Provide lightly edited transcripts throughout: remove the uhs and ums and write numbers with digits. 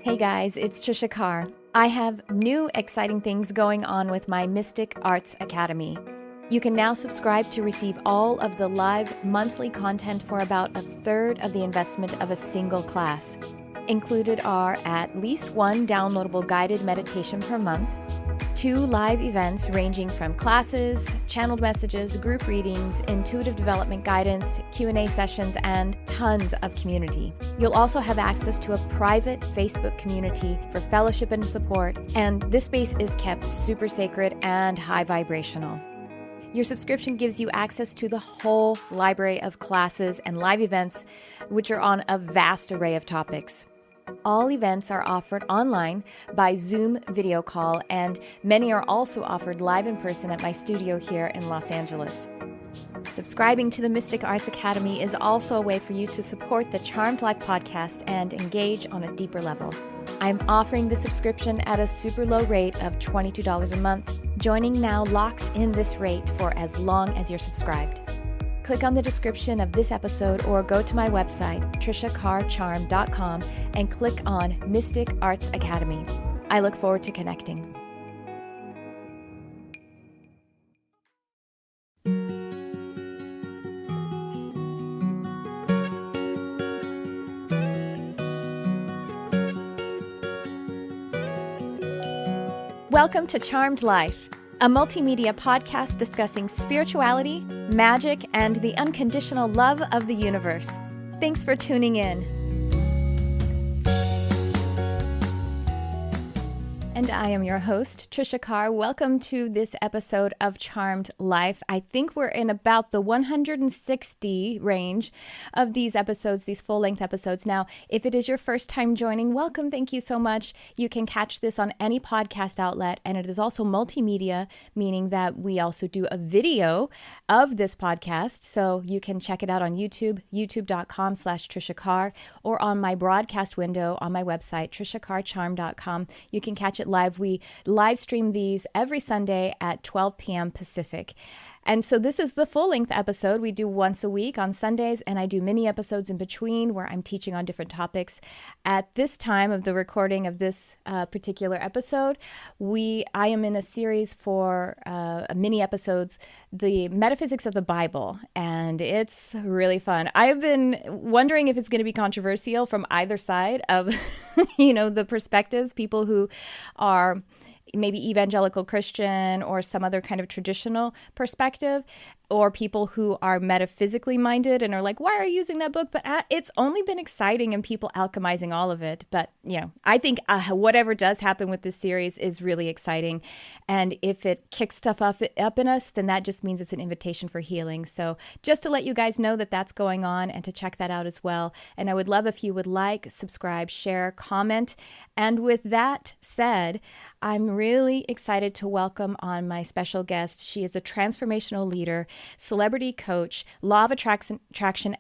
Hey guys, it's Tricia Carr. I have new exciting things going on with my Mystic Arts Academy. You can now subscribe to receive all of the live monthly content for about a third of the investment of a single class. Included are at least one downloadable guided meditation per month, 2 live events ranging from classes, channeled messages, group readings, intuitive development guidance, Q&A sessions, and tons of community. You'll also have access to a private Facebook community for fellowship and support, and this space is kept super sacred and high vibrational. Your subscription gives you access to the whole library of classes and live events, which are on a vast array of topics. All events are offered online by Zoom video call, and many are also offered live in person at my studio here in Los Angeles. Subscribing to the Mystic Arts Academy is also a way for you to support the Charmed Life podcast and engage on a deeper level. I'm offering the subscription at a super low rate of $22 a month. Joining now locks in this rate for as long as you're subscribed. Click on the description of this episode or go to my website, triciacarcharm.com, and click on Mystic Arts Academy. I look forward to connecting. Welcome to Charmed Life, a multimedia podcast discussing spirituality, magic, and the unconditional love of the universe. Thanks for tuning in. And I am your host, Tricia Carr. Welcome to this episode of Charmed Life. I think we're in about the 160 range of these episodes, these full-length episodes. Now, if it is your first time joining, welcome. Thank you so much. You can catch this on any podcast outlet, and it is also multimedia, meaning that we also do a video of this podcast. So you can check it out on YouTube, youtube.com/Tricia Carr, or on my broadcast window on my website, triciacarcharm.com. You can catch it live. We live stream these every Sunday at 12 p.m. Pacific. And so this is the full-length episode we do once a week on Sundays, and I do mini episodes in between where I'm teaching on different topics. At this time of the recording of this particular episode, I am in a series for mini episodes, the metaphysics of the Bible, and it's really fun. I've been wondering if it's going to be controversial from either side of, the perspectives, people who are maybe evangelical Christian or some other kind of traditional perspective, or people who are metaphysically minded and are like, why are you using that book? But it's only been exciting and people alchemizing all of it. But, I think whatever does happen with this series is really exciting. And if it kicks stuff up in us, then that just means it's an invitation for healing. So just to let you guys know that that's going on and to check that out as well. And I would love if you would like, subscribe, share, comment. And with that said, I'm really excited to welcome on my special guest. She is a transformational leader, celebrity coach, law of attraction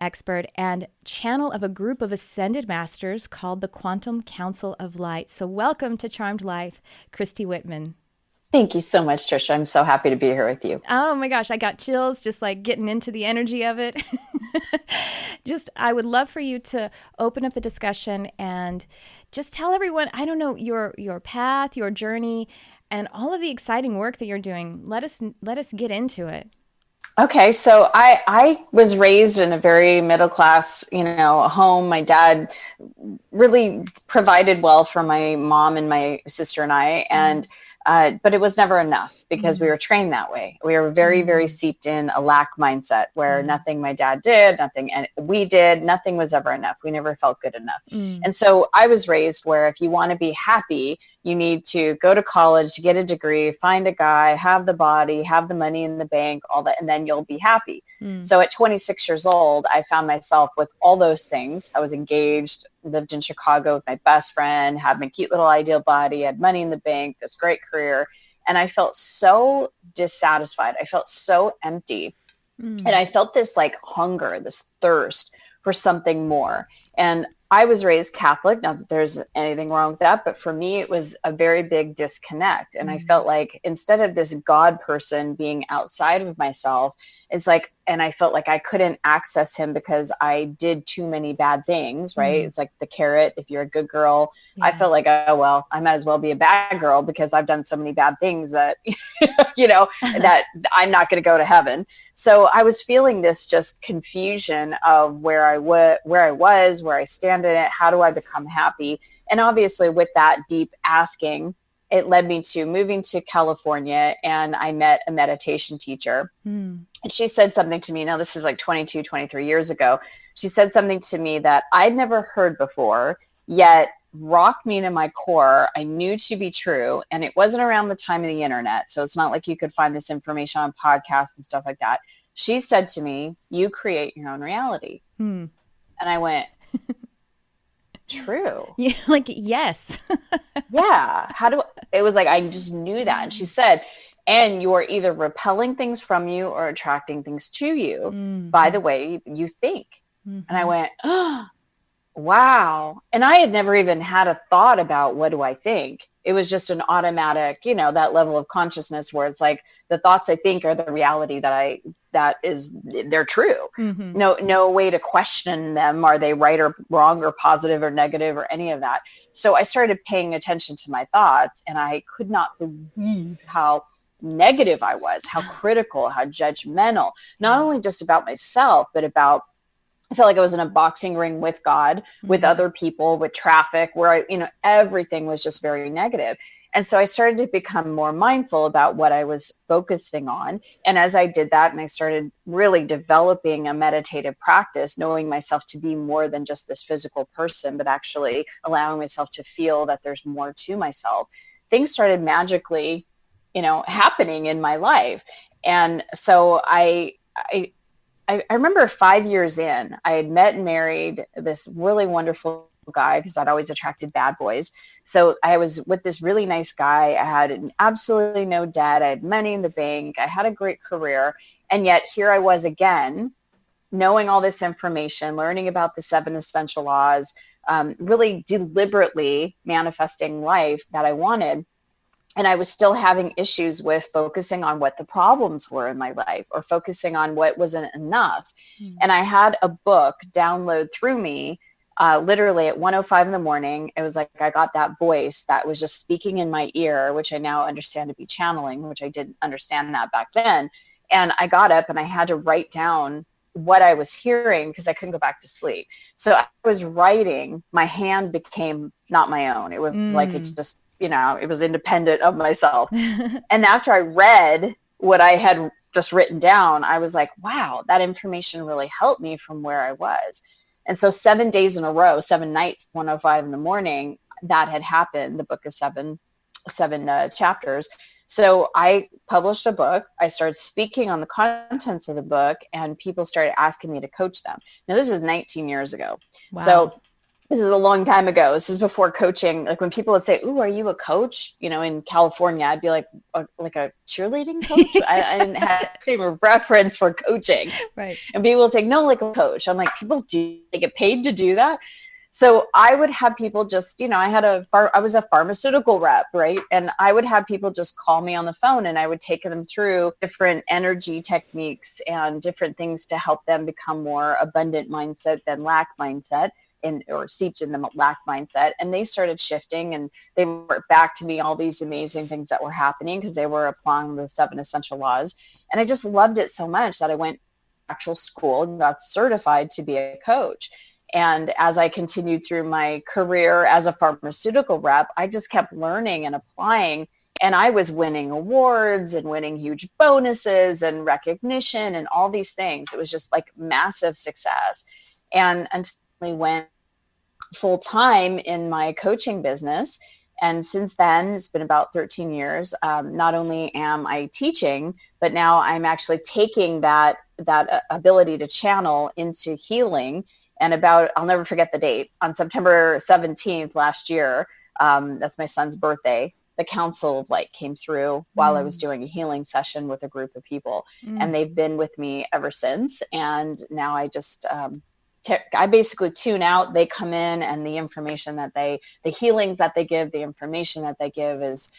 expert, and channel of a group of ascended masters called the Quantum Council of Light. So welcome to Charmed Life, Christy Whitman. Thank you so much, Tricia. I'm so happy to be here with you. Oh my gosh, I got chills just like getting into the energy of it. I would love for you to open up the discussion and just tell everyone, I don't know, your path, your journey, and all of the exciting work that you're doing. Let us get into it. Okay, so I was raised in a very middle class, home. My dad really provided well for my mom and my sister and I, and but it was never enough because we were trained that way. We were very, very steeped in a lack mindset where nothing my dad did, nothing we did, nothing was ever enough. We never felt good enough. And so I was raised where if you want to be happy, you need to go to college to get a degree, find a guy, have the body, have the money in the bank, all that, and then you'll be happy. So at 26 years old, I found myself with all those things. I was engaged, lived in Chicago with my best friend, had my cute little ideal body, had money in the bank, this great career. And I felt so dissatisfied. I felt so empty. And I felt this like hunger, this thirst for something more. And I was raised Catholic, not that there's anything wrong with that, but for me, it was a very big disconnect. And I felt like instead of this God person being outside of myself It's like, and I felt like I couldn't access him because I did too many bad things, right? It's like the carrot. If you're a good girl, I felt like, oh, well, I might as well be a bad girl because I've done so many bad things that, that I'm not going to go to heaven. So I was feeling this just confusion of where I was, where I stand in it. How do I become happy? And obviously with that deep asking, it led me to moving to California, and I met a meditation teacher. And she said something to me. Now, this is like 22, 23 years ago. She said something to me that I'd never heard before, yet rocked me to my core. I knew to be true. And it wasn't around the time of the internet. So it's not like you could find this information on podcasts and stuff like that. She said to me, you create your own reality. And I went, true. Yeah, like, yes. Yeah. It was like, I just knew that. And she said, and you're either repelling things from you or attracting things to you by the way you think. And I went, oh, wow. And I had never even had a thought about what do I think. It was just an automatic, that level of consciousness where it's like the thoughts I think are the reality they're true. No way to question them. Are they right or wrong or positive or negative or any of that? So I started paying attention to my thoughts, and I could not believe how negative I was, how critical, how judgmental, not only just about myself, but I felt like I was in a boxing ring with God, with other people, with traffic, where everything was just very negative. And so I started to become more mindful about what I was focusing on. And as I did that, and I started really developing a meditative practice, knowing myself to be more than just this physical person, but actually allowing myself to feel that there's more to myself, things started magically, happening in my life. And so I remember 5 years in, I had met and married this really wonderful guy because I'd always attracted bad boys. So I was with this really nice guy. I had absolutely no debt. I had money in the bank. I had a great career. And yet here I was again, knowing all this information, learning about the 7 essential laws, really deliberately manifesting life that I wanted. And I was still having issues with focusing on what the problems were in my life or focusing on what wasn't enough. And I had a book download through me, literally at 1:05 in the morning. It was like I got that voice that was just speaking in my ear, which I now understand to be channeling, which I didn't understand that back then. And I got up and I had to write down what I was hearing because I couldn't go back to sleep. So I was writing, my hand became not my own. It was like, it's just, it was independent of myself. And after I read what I had just written down, I was like, wow, that information really helped me from where I was. And so 7 days in a row, 7 nights, 1:05 in the morning, that had happened. The book is seven chapters. So I published a book. I started speaking on the contents of the book, and people started asking me to coach them. Now, this is 19 years ago. Wow. So this is a long time ago. This is before coaching. Like when people would say, "Ooh, are you a coach?" In California, I'd be like a cheerleading coach. I didn't have a frame of reference for coaching. Right. And people would say, "No, like a coach." I'm like, people they get paid to do that? So I would have people just, I was a pharmaceutical rep, right? And I would have people just call me on the phone, and I would take them through different energy techniques and different things to help them become more abundant mindset than lack mindset, or seeped in the lack mindset. And they started shifting, and they were back to me all these amazing things that were happening because they were applying the 7 essential laws. And I just loved it so much that I went to actual school and got certified to be a coach. And as I continued through my career as a pharmaceutical rep, I just kept learning and applying. And I was winning awards and winning huge bonuses and recognition and all these things. It was just like massive success. And until I went full time in my coaching business. And since then, it's been about 13 years. Not only am I teaching, but now I'm actually taking that ability to channel into healing. And I'll never forget the date, on September 17th last year, that's my son's birthday, the Council of Light came through while I was doing a healing session with a group of people. And they've been with me ever since. And now I just, I basically tune out, they come in, and the information the healings that they give, the information that they give is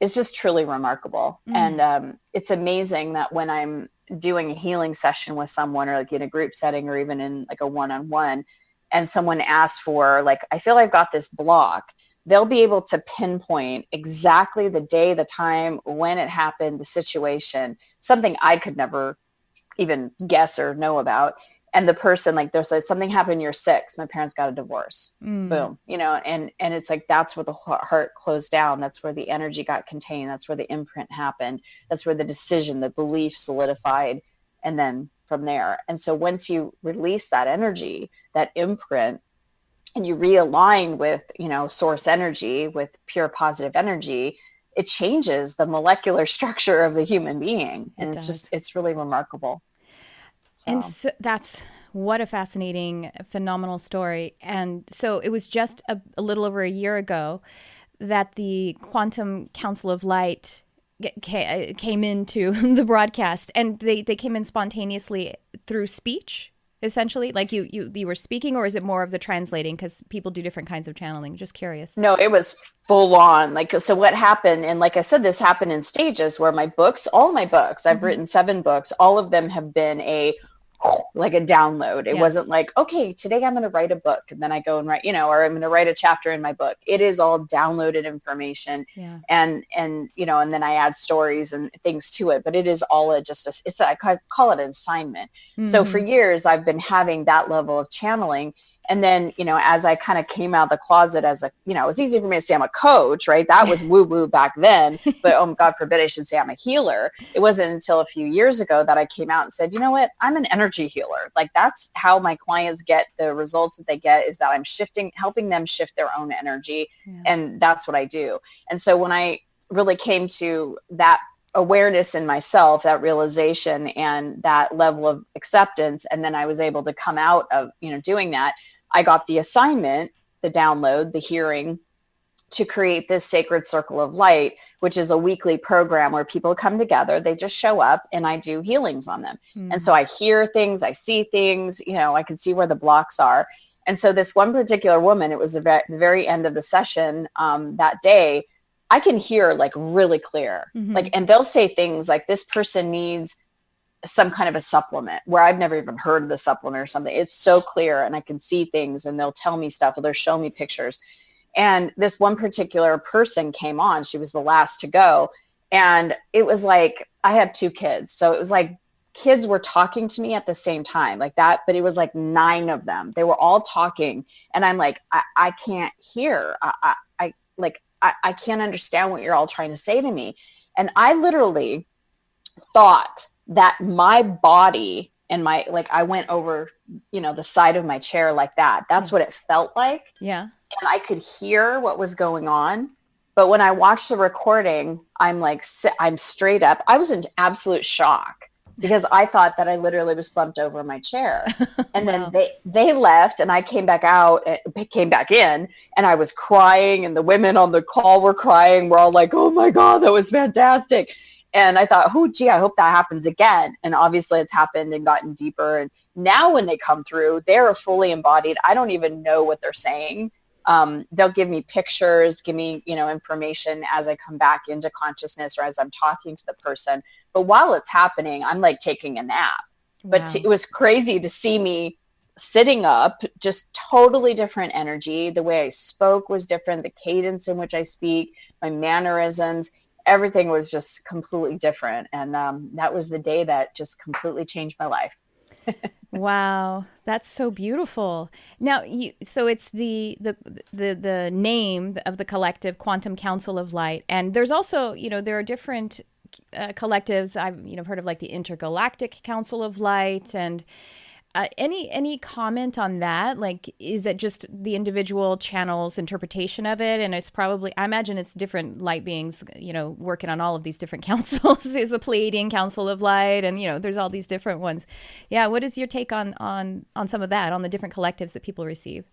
just truly remarkable. And it's amazing that when I'm doing a healing session with someone, or like in a group setting, or even in like a one-on-one, and someone asks for like, I feel I've got this block, they'll be able to pinpoint exactly the day, the time, when it happened, the situation, something I could never even guess or know about. And the person, like, there's like, something happened, you're 6, my parents got a divorce. Boom. You know, and it's like, that's where the heart closed down. That's where the energy got contained. That's where the imprint happened. That's where the decision, the belief solidified. And then from there. And so once you release that energy, that imprint, and you realign with, you know, source energy, with pure positive energy, it changes the molecular structure of the human being. And it's really remarkable. And so that's, what a fascinating, phenomenal story. And so it was just a little over a year ago that the Quantum Council of Light came into the broadcast, and they came in spontaneously through speech, essentially. Like you were speaking, or is it more of the translating? Because people do different kinds of channeling. Just curious. No, it was full on. Like, so what happened, and like I said, this happened in stages where all my books, I've written 7 books, all of them have been like a download. It wasn't like, okay, today I'm going to write a book and then I go and write, you know, or I'm going to write a chapter in my book. It is all downloaded information. And, you know, and then I add stories and things to it, but it is all I call it an assignment. So for years I've been having that level of channeling. And then, you know, as I kind of came out of the closet as a, you know, it was easy for me to say I'm a coach, right? That was woo woo back then, but oh, God forbid I should say I'm a healer. It wasn't until a few years ago that I came out and said, you know what, I'm an energy healer. Like, that's how my clients get the results that they get, is that I'm helping them shift their own energy. And that's what I do. And so when I really came to that awareness in myself, that realization and that level of acceptance, and then I was able to come out of, you know, doing that, I got the assignment, the download, the hearing, to create this Sacred Circle of Light, which is a weekly program where people come together, they just show up, and I do healings on them. And so I hear things, I see things, you know, I can see where the blocks are. And so this one particular woman, it was the very end of the session that day, I can hear like really clear, like, and they'll say things like, this person needs some kind of a supplement, where I've never even heard of the supplement or something. It's so clear, and I can see things, and they'll tell me stuff, or they'll show me pictures. And this one particular person came on, she was the last to go. And it was like, I have 2 kids. So it was like kids were talking to me at the same time like that, but it was like 9 of them. They were all talking. And I'm like, I can't hear. I can't understand what you're all trying to say to me. And I literally thought that my body and I went over, you know, the side of my chair like that. That's what it felt like. Yeah. And I could hear what was going on. But when I watched the recording, I'm straight up. I was in absolute shock, because I thought that I literally was slumped over my chair. And then they left, and I came back in, and I was crying, and the women on the call were crying. We're all like, oh my God, that was fantastic. And I thought, oh, gee, I hope that happens again. And obviously it's happened and gotten deeper. And now when they come through, they're fully embodied. I don't even know what they're saying. They'll give me pictures, give me, you know, information as I come back into consciousness, or as I'm talking to the person. But while it's happening, I'm like taking a nap. Wow. But it was crazy to see me sitting up, just totally different energy. The way I spoke was different. The cadence in which I speak, my mannerisms, everything was just completely different. And that was the day that just completely changed my life. Wow, that's so beautiful. Now, so it's the name of the collective, Quantum Council of Light, and there's also, you know, there are different collectives. I've heard of like the Intergalactic Council of Light, and any comment on that? Like, is it just the individual channel's interpretation of it? And it's probably, I imagine it's different light beings, you know, working on all of these different councils. There's the Pleiadian Council of Light, and, you know, there's all these different ones. Yeah. What is your take on some of that, on the different collectives that people receive?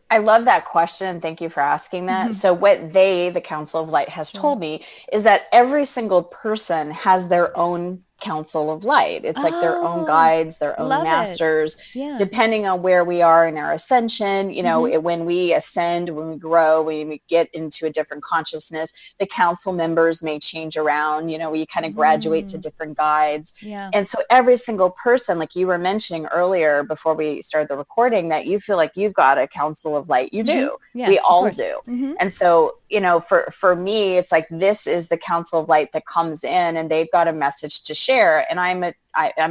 I love that question. Thank you for asking that. So what the Council of Light has told me is that every single person has their own council of light. It's like their own Oh, guides, their own love it. masters, Yeah. depending on where we are in our ascension. Mm-hmm. When we ascend, when we grow, when we get into a different consciousness, the council members may change around. We kind of graduate to Mm, different guides. yeah. And so every single person, like you were mentioning earlier before we started the recording, that you feel like you've got a council of light. You Mm-hmm. do. Yeah, We of all course. do. Mm-hmm. And so, for me, it's like, this is the council of light that comes in, and they've got a message to share. And I'm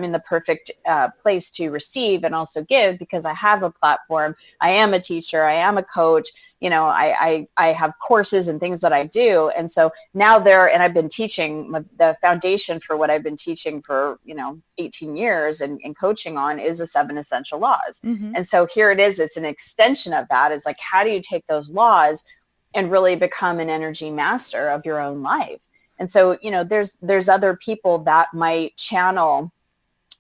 in the perfect place to receive and also give, because I have a platform. I am a teacher. I am a coach. I have courses and things that I do. And so now and I've been teaching. The foundation for what I've been teaching for, 18 years and coaching on is the 7 essential laws. Mm-hmm. And so here it is. It's an extension of that. Is like, how do you take those laws and really become an energy master of your own life? And so, there's other people that might channel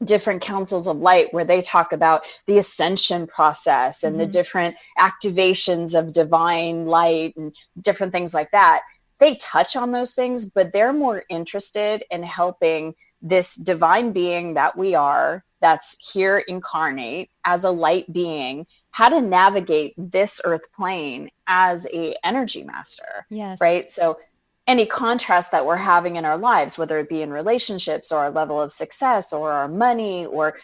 different councils of light where they talk about the ascension process and the different activations of divine light and different things like that. They touch on those things, but they're more interested in helping this divine being that we are, that's here incarnate as a light being, how to navigate this earth plane as a energy master. Yes. Right. So any contrast that we're having in our lives, whether it be in relationships or our level of success or our money or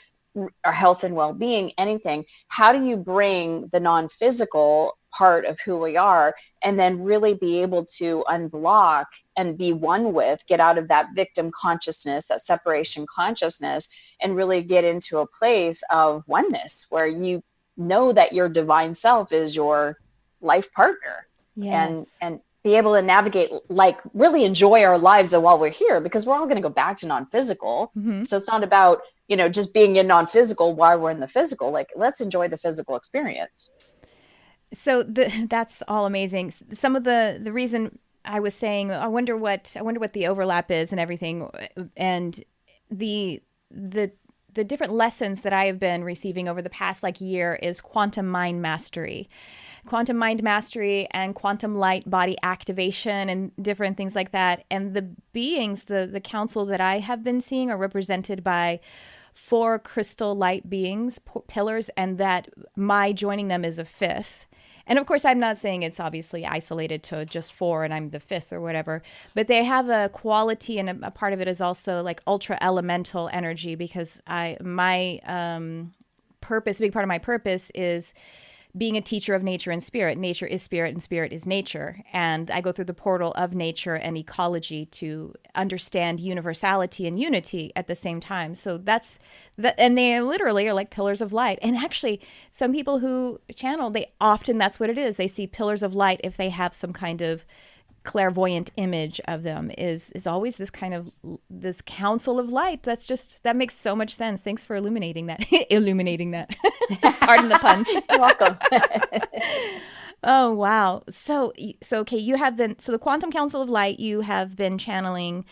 our health and well-being, anything, how do you bring the non-physical part of who we are and then really be able to unblock and be one with, get out of that victim consciousness, that separation consciousness, and really get into a place of oneness where you know that your divine self is your life partner. Yes. And be able to navigate, like really enjoy our lives while we're here, because we're all going to go back to non-physical. Mm-hmm. So it's not about, just being in non-physical while we're in the physical. Like, let's enjoy the physical experience. So that's all amazing. Some of the reason I was saying, I wonder what the overlap is and everything, and the different lessons that I have been receiving over the past year is quantum mind mastery and quantum light body activation and different things like that. And the beings, the council that I have been seeing are represented by 4 crystal light beings, pillars, and that my joining them is a 5th. And of course, I'm not saying it's obviously isolated to just 4 and I'm the 5th or whatever, but they have a quality, and a part of it is also like ultra elemental energy, because my purpose, a big part of my purpose is being a teacher of nature and spirit. Nature is spirit and spirit is nature. And I go through the portal of nature and ecology to understand universality and unity at the same time. So that's that. And they literally are like pillars of light. And actually, some people who channel, that's what it is. They see pillars of light if they have some kind of clairvoyant image of them, is always this kind of this council of light. That makes so much sense. Thanks for illuminating that. Pardon the pun. You're welcome. Oh, wow. So okay, the Quantum Council of Light, you have been channeling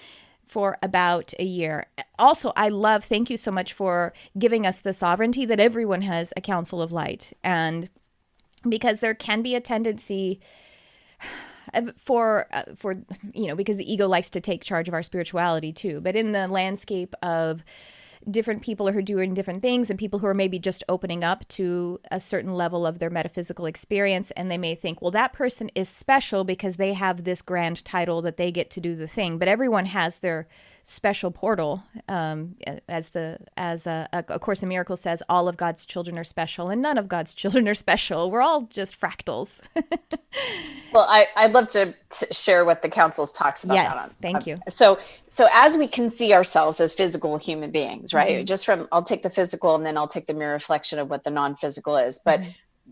for about a year. Also, thank you so much for giving us the sovereignty that everyone has a Council of Light. And because there can be a tendency because the ego likes to take charge of our spirituality too. But in the landscape of different people who are doing different things, and people who are maybe just opening up to a certain level of their metaphysical experience, and they may think, well, that person is special because they have this grand title that they get to do the thing. But everyone has their special portal. As A Course in Miracles says, all of God's children are special, and none of God's children are special. We're all just fractals. Well, I'd love to share what the council talks about. Yes, thank you. So as we can see ourselves as physical human beings, right? Mm-hmm. Just I'll take the physical and then I'll take the mirror reflection of what the non-physical is. But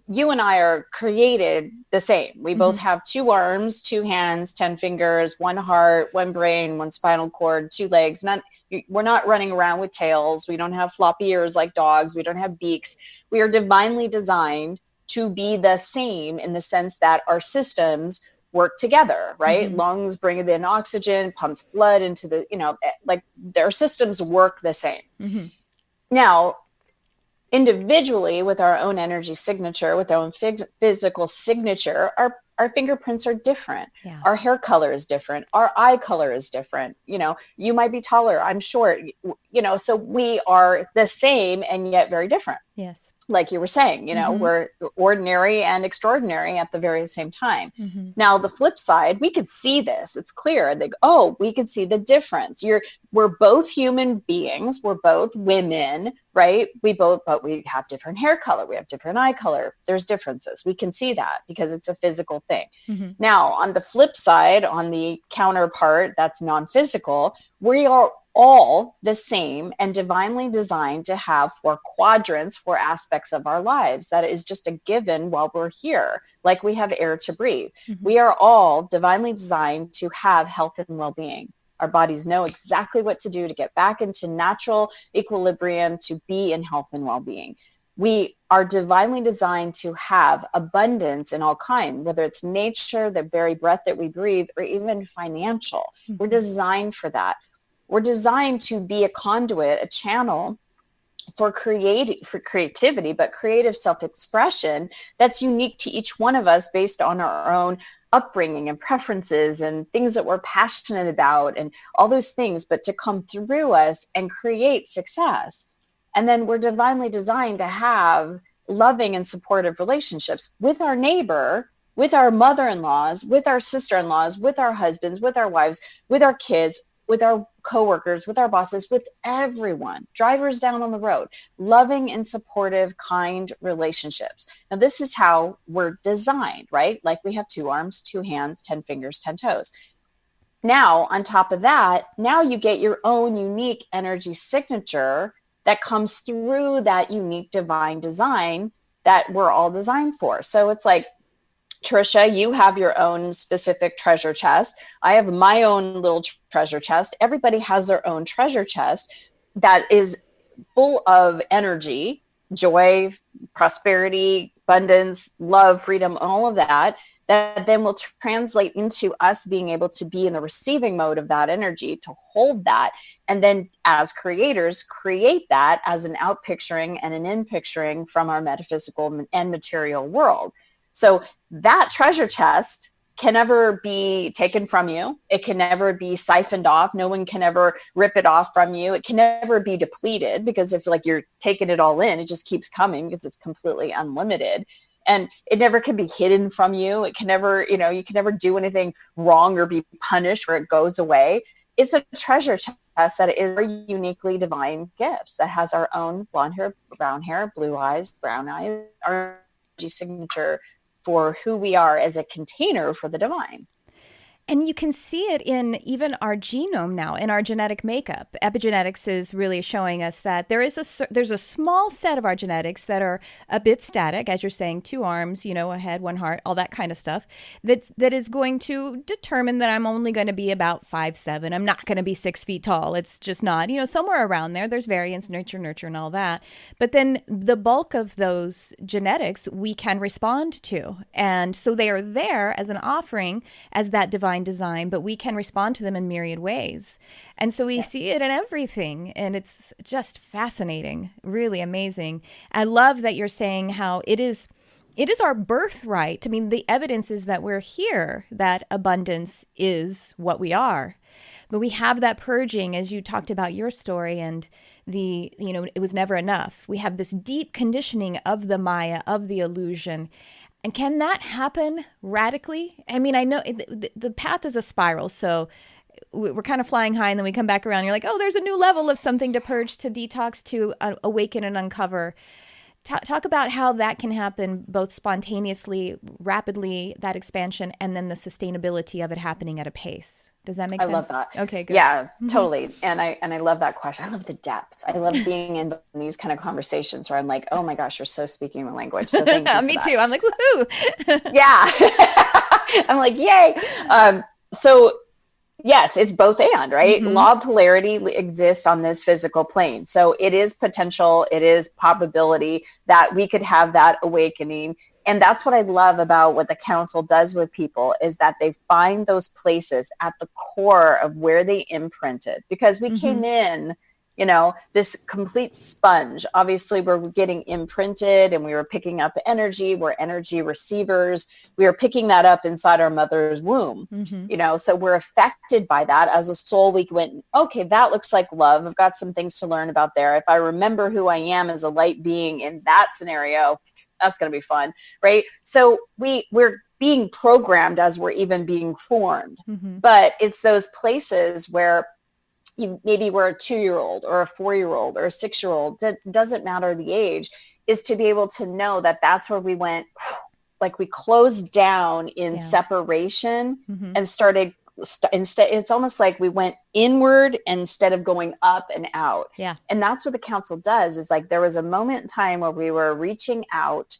you and I are created the same. We both have 2 arms, 2 hands, 10 fingers, 1 heart, 1 brain, 1 spinal cord, 2 legs. We're not running around with tails. We don't have floppy ears like dogs. We don't have beaks. We are divinely designed to be the same, in the sense that our systems work together, right? Lungs bring in oxygen, pumps blood into their systems work the same. Now, individually, with our own energy signature, with our own physical signature, our Our fingerprints are different. Yeah. Our hair color is different. Our eye color is different. You might be taller, I'm short, so we are the same and yet very different. Yes. Like you were saying, we're ordinary and extraordinary at the very same time. Now, the flip side, we could see this. It's clear. We can see the difference. We're both human beings. We're both women, right? But we have different hair color. We have different eye color. There's differences. We can see that because it's a physical thing. Now, on the flip side, on the counterpart, that's non-physical, we are all the same and divinely designed to have 4 quadrants, 4 aspects of our lives. That is just a given while we're here, like we have air to breathe. We are all divinely designed to have health and well-being. Our bodies know exactly what to do to get back into natural equilibrium, to be in health and well-being. We are divinely designed to have abundance in all kinds, whether it's nature, the very breath that we breathe, or even financial. We're designed for that. We're designed to be a conduit, a channel for creativity, but creative self-expression that's unique to each one of us based on our own upbringing and preferences and things that we're passionate about and all those things, but to come through us and create success. And then we're divinely designed to have loving and supportive relationships with our neighbor, with our mother-in-laws, with our sister-in-laws, with our husbands, with our wives, with our kids, with our coworkers, with our bosses, with everyone, drivers down on the road, loving and supportive, kind relationships. Now, this is how we're designed, right? Like we have 2 arms, 2 hands, 10 fingers, 10 toes. Now, on top of that, now you get your own unique energy signature that comes through that unique divine design that we're all designed for. So it's like, Tricia, you have your own specific treasure chest. I have my own little treasure chest. Everybody has their own treasure chest that is full of energy, joy, prosperity, abundance, love, freedom, all of that then will translate into us being able to be in the receiving mode of that energy, to hold that. And then as creators, create that as an out picturing and an in picturing from our metaphysical and material world. So that treasure chest can never be taken from you. It can never be siphoned off. No one can ever rip it off from you. It can never be depleted, because if you're taking it all in, it just keeps coming because it's completely unlimited. And it never can be hidden from you. It can never, you can never do anything wrong or be punished where it goes away. It's a treasure chest that is uniquely divine gifts that has our own blonde hair, brown hair, blue eyes, brown eyes, our signature for who we are as a container for the divine. And you can see it in even our genome now, in our genetic makeup. Epigenetics is really showing us that there's a small set of our genetics that are a bit static, as you're saying, 2 arms, a head, 1 heart, all that kind of stuff, that is going to determine that I'm only going to be about 5'7". I'm not going to be 6 feet tall. It's just not, somewhere around there. There's variance, nurture, and all that. But then the bulk of those genetics we can respond to. And so they are there as an offering, as that divine design, but we can respond to them in myriad ways. And so we see it in everything, and it's just fascinating, really amazing. I love that you're saying how it is our birthright. I mean, the evidence is that we're here, that abundance is what we are. But we have that purging, as you talked about your story, and it was never enough. We have this deep conditioning of the Maya, of the illusion. And can that happen radically? I mean, I know the path is a spiral, so we're kind of flying high, and then we come back around. You're like, oh, there's a new level of something to purge, to detox, to awaken and uncover. Talk about how that can happen both spontaneously, rapidly, that expansion, and then the sustainability of it happening at a pace. Does that make sense? I love that. Okay, good. Yeah, totally. And I love that question. I love the depth. I love being in these kind of conversations where I'm like, oh my gosh, you're so speaking my language. So thank you. Me too. I'm like, woohoo. Yeah. I'm like, yay. So yes, it's both and, right? Mm-hmm. Law of polarity exists on this physical plane. So it is potential, it is probability that we could have that awakening. And that's what I love about what the council does with people, is that they find those places at the core of where they imprinted, because we came in, this complete sponge. Obviously, we're getting imprinted and we were picking up energy. We're energy receivers. We are picking that up inside our mother's womb, so we're affected by that. As a soul, we went, okay, that looks like love. I've got some things to learn about there. If I remember who I am as a light being in that scenario, that's going to be fun, right? So we're being programmed as we're even being formed. But it's those places where maybe we're a 2-year-old or a 4-year-old or a 6-year-old, doesn't matter the age, is to be able to know that that's where we went, like we closed down in separation and started instead. It's almost like we went inward instead of going up and out. Yeah. And that's what the council does, is like there was a moment in time where we were reaching out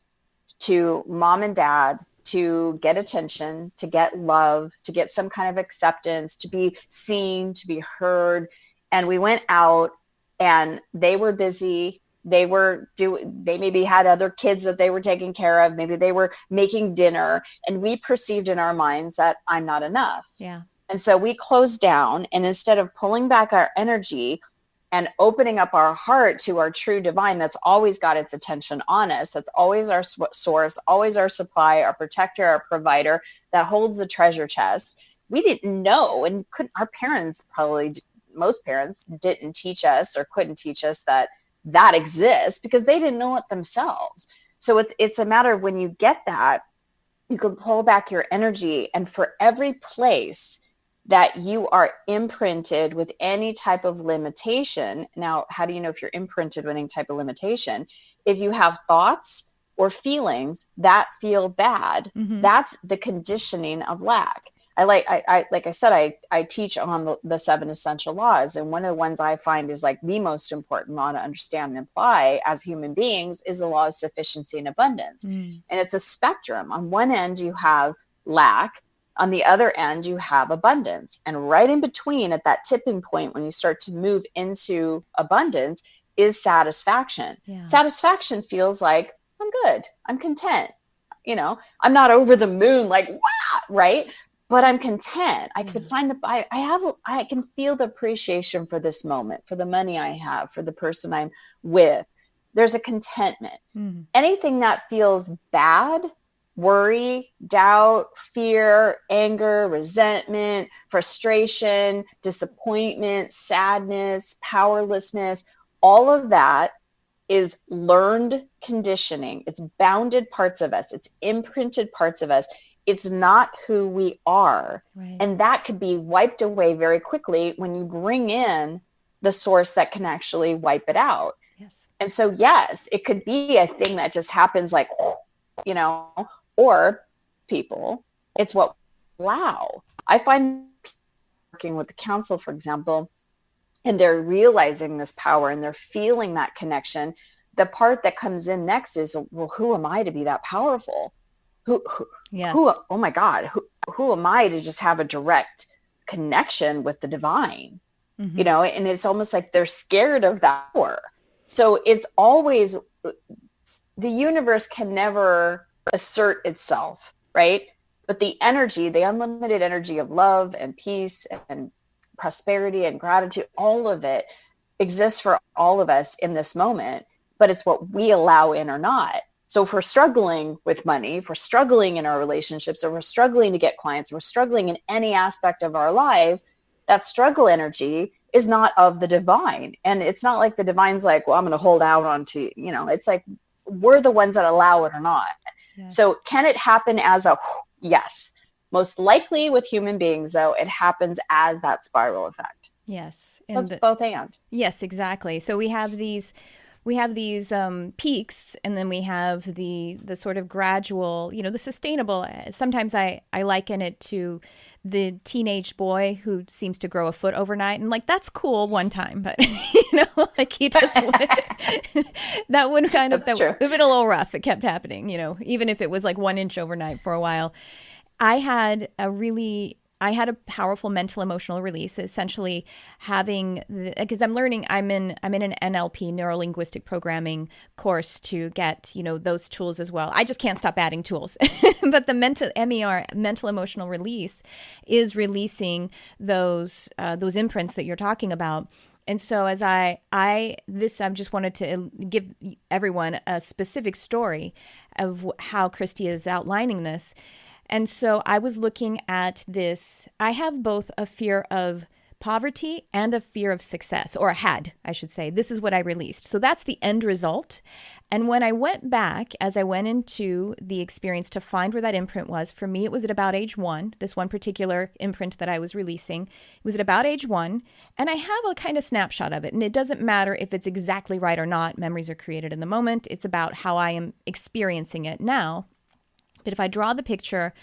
to mom and dad to get attention, to get love, to get some kind of acceptance, to be seen, to be heard. And we went out and they were busy. They maybe had other kids that they were taking care of. Maybe they were making dinner, and we perceived in our minds that I'm not enough. Yeah. And so we closed down, and instead of pulling back our energy and opening up our heart to our true divine that's always got its attention on us, that's always our source, always our supply, our protector, our provider, that holds the treasure chest. We didn't know, and our parents, probably most parents, didn't teach us or couldn't teach us that exists, because they didn't know it themselves. So it's a matter of, when you get that, you can pull back your energy, and for every place that you are imprinted with any type of limitation. Now, how do you know if you're imprinted with any type of limitation? If you have thoughts or feelings that feel bad, that's the conditioning of lack. Like I said, I teach on the 7 essential laws. And one of the ones I find is like the most important law to understand and apply as human beings is the law of sufficiency and abundance. And it's a spectrum. On one end, you have lack. On the other end, you have abundance. And right in between, at that tipping point, when you start to move into abundance, is satisfaction. Yeah. Satisfaction feels like, I'm good, I'm content. I'm not over the moon, like, wow, right? But I'm content. I could find I can feel the appreciation for this moment, for the money I have, for the person I'm with. There's a contentment. Anything that feels bad, worry, doubt, fear, anger, resentment, frustration, disappointment, sadness, powerlessness, all of that is learned conditioning. It's bounded parts of us. It's imprinted parts of us. It's not who we are. Right. And that could be wiped away very quickly when you bring in the source that can actually wipe it out. Yes. And so, yes, it could be a thing that just happens like, or people, it's what, wow. I find working with the council, for example, and they're realizing this power and they're feeling that connection. The part that comes in next is, well, who am I to be that powerful? Yes. Oh my God, who am I to just have a direct connection with the divine? And it's almost like they're scared of that power. So it's always, the universe can never assert itself, right? But the energy, the unlimited energy of love and peace and prosperity and gratitude, all of it exists for all of us in this moment, but it's what we allow in or not. So if we're struggling with money, if we're struggling in our relationships, or we're struggling to get clients, we're struggling in any aspect of our life, that struggle energy is not of the divine. And it's not like the divine's like, well, I'm going to hold out onto, it's like, we're the ones that allow it or not. Yes. So can it happen as a, yes, most likely with human beings, though, it happens as that spiral effect. Yes. That's both and. Yes, exactly. So we have these peaks, and then we have the sort of gradual, the sustainable. Sometimes I liken it to the teenage boy who seems to grow a foot overnight, and like, that's cool one time, but like he just that would kind of, that would have been a little rough. It kept happening, even if it was like 1 inch overnight for a while. I had a powerful mental emotional release, essentially having, because I'm in an NLP, neuro linguistic programming course, to get, those tools as well. I just can't stop adding tools. But the mental emotional release, is releasing those imprints that you're talking about. And so as I just wanted to give everyone a specific story of how Christy is outlining this. And so I was looking at this. I have both a fear of poverty and a fear of success, or had, I should say. This is what I released. So that's the end result. And when I went back, as I went into the experience to find where that imprint was, for me, it was at about age 1, this one particular imprint that I was releasing. It was at about age 1, and I have a kind of snapshot of it. And it doesn't matter if it's exactly right or not. Memories are created in the moment. It's about how I am experiencing it now. But if I draw the picture,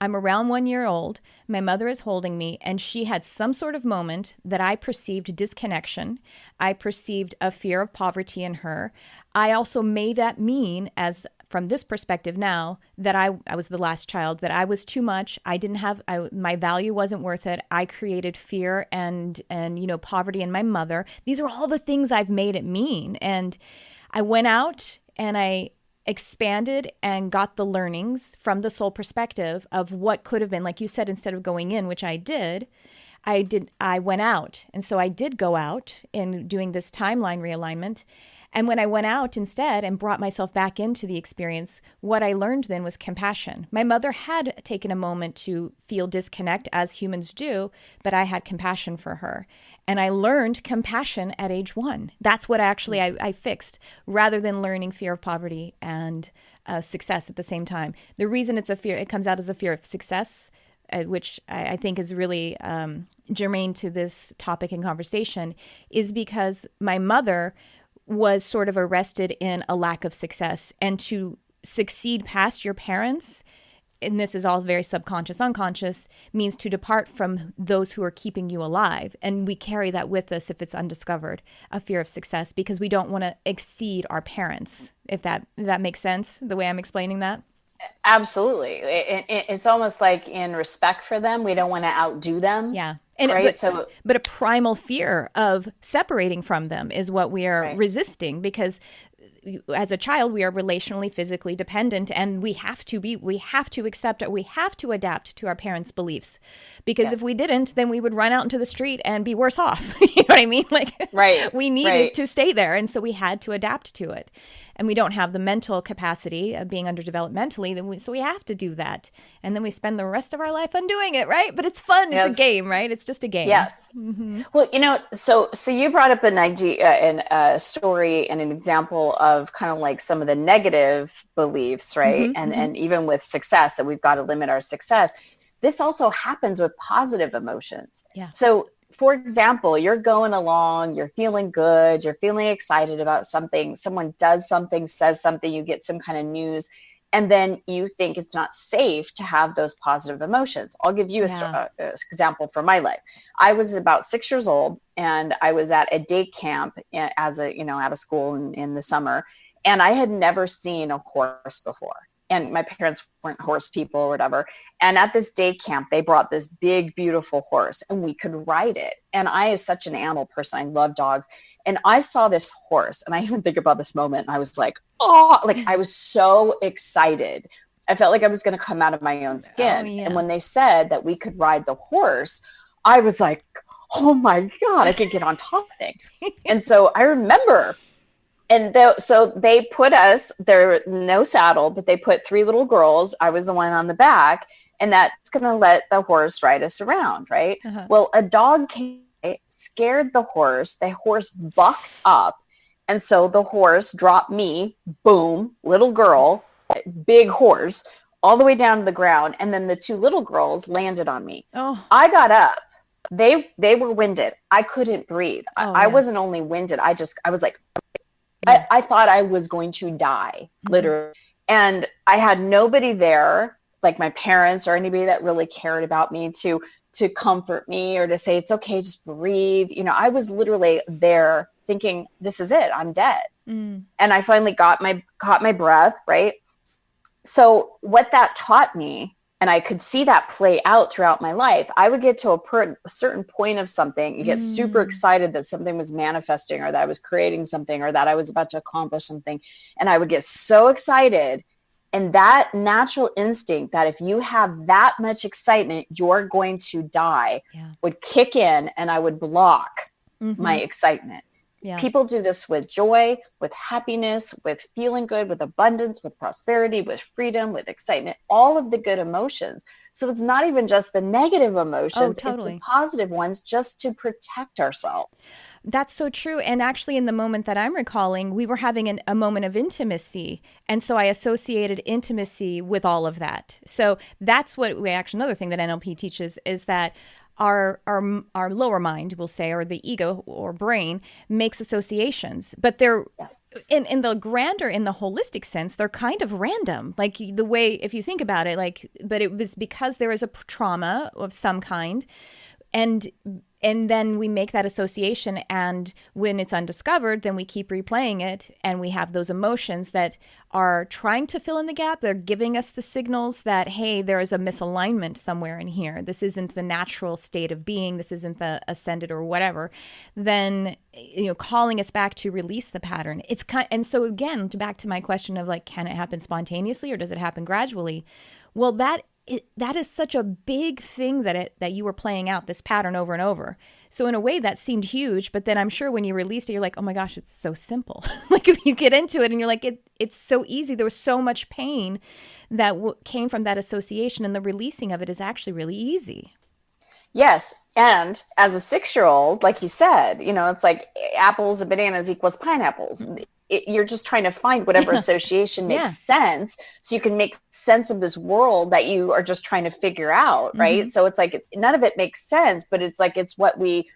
I'm around 1 year old, my mother is holding me, and she had some sort of moment that I perceived disconnection. I perceived a fear of poverty in her. I also made that mean, as from this perspective now, that I was the last child, that I was too much. My value wasn't worth it. I created fear and poverty in my mother. These are all the things I've made it mean. And I went out and I expanded and got the learnings from the soul perspective of what could have been. Like you said, instead of going in, which I went out. And so I did go out in doing this timeline realignment. And when I went out instead and brought myself back into the experience, what I learned then was compassion. My mother had taken a moment to feel disconnect, as humans do, but I had compassion for her. And I learned compassion at age 1. That's what actually I fixed, rather than learning fear of poverty and success at the same time. The reason it comes out as a fear of success, which I think is really germane to this topic and conversation, is because my mother was sort of arrested in a lack of success. And to succeed past your parents, and this is all very subconscious, unconscious, means to depart from those who are keeping you alive. And we carry that with us if it's undiscovered, a fear of success, because we don't want to exceed our parents, if that makes sense, the way I'm explaining that. Absolutely. It's almost like in respect for them, we don't want to outdo them. Yeah. Right. But a primal fear of separating from them is what we are resisting, because as a child, we are relationally, physically dependent, and we have to accept it. We have to adapt to our parents' beliefs, because if we didn't, then we would run out into the street and be worse off. You know what I mean? We needed to stay there. And so we had to adapt to it. And we don't have the mental capacity of being underdeveloped mentally, so we have to do that. And then we spend the rest of our life undoing it, right? But it's fun. It's a game, right? It's just a game. Yes. Mm-hmm. Well, so you brought up an idea and a story and an example of kind of like some of the negative beliefs, right? Mm-hmm, and even with success, that we've got to limit our success. This also happens with positive emotions. Yeah. So, for example, you're going along, you're feeling good, you're feeling excited about something, someone does something, says something, you get some kind of news, and then you think it's not safe to have those positive emotions. I'll give you an example from my life. I was about 6 years old, and I was at a day camp as out of school in the summer, and I had never seen a horse before. And my parents weren't horse people or whatever. And at this day camp, they brought this big, beautiful horse, and we could ride it. And I, as such an animal person, I love dogs. And I saw this horse, and I even think about this moment, and I was like, oh, I was so excited. I felt like I was going to come out of my own skin. Oh, yeah. And when they said that we could ride the horse, I was like, oh my God, I could get on top of it. And so I remember, so they put us there, no saddle, but they put 3 little girls. I was the one on the back, and that's going to let the horse ride us around. Right. Uh-huh. Well, a dog came, scared the horse. The horse bucked up. And so the horse dropped me, boom, little girl, big horse, all the way down to the ground. And then the 2 little girls landed on me. Oh. I got up. They were winded. I couldn't breathe. I wasn't only winded. I was like, I thought I was going to die, literally. And I had nobody there, like my parents or anybody that really cared about me to comfort me or to say, it's okay, just breathe. I was literally there thinking, this is it, I'm dead. And I finally caught my breath, right? So what that taught me, and I could see that play out throughout my life, I would get to a certain point of something and get super excited that something was manifesting, or that I was creating something, or that I was about to accomplish something. And I would get so excited. And that natural instinct that if you have that much excitement, you're going to die, would kick in, and I would block my excitement. Yeah. People do this with joy, with happiness, with feeling good, with abundance, with prosperity, with freedom, with excitement, all of the good emotions. So it's not even just the negative emotions, it's the positive ones, just to protect ourselves. That's so true. And actually, in the moment that I'm recalling, we were having a moment of intimacy. And so I associated intimacy with all of that. So that's what another thing that NLP teaches is that our lower mind, we'll say, or the ego or brain makes associations, but they're in the grander, in the holistic sense, they're kind of random. Like the way, if you think about it, but it was because there is a trauma of some kind, and then we make that association, and when it's undiscovered, then we keep replaying it, and we have those emotions that are trying to fill in the gap. They're giving us the signals that, hey, there is a misalignment somewhere in here. This isn't the natural state of being. This isn't the ascended or whatever. Then, calling us back to release the pattern. And so again, back to my question of can it happen spontaneously or does it happen gradually? Well, that is such a big thing that you were playing out this pattern over and over. So in a way that seemed huge, but then I'm sure when you released it, you're like, oh my gosh, it's so simple. If you get into it and you're like, it's so easy. There was so much pain that came from that association, and the releasing of it is actually really easy. Yes. And as a 6-year-old, like you said, it's like apples and bananas equals pineapples. You're just trying to find whatever association makes sense, so you can make sense of this world that you are just trying to figure out, right? So it's like none of it makes sense, but it's like it's what we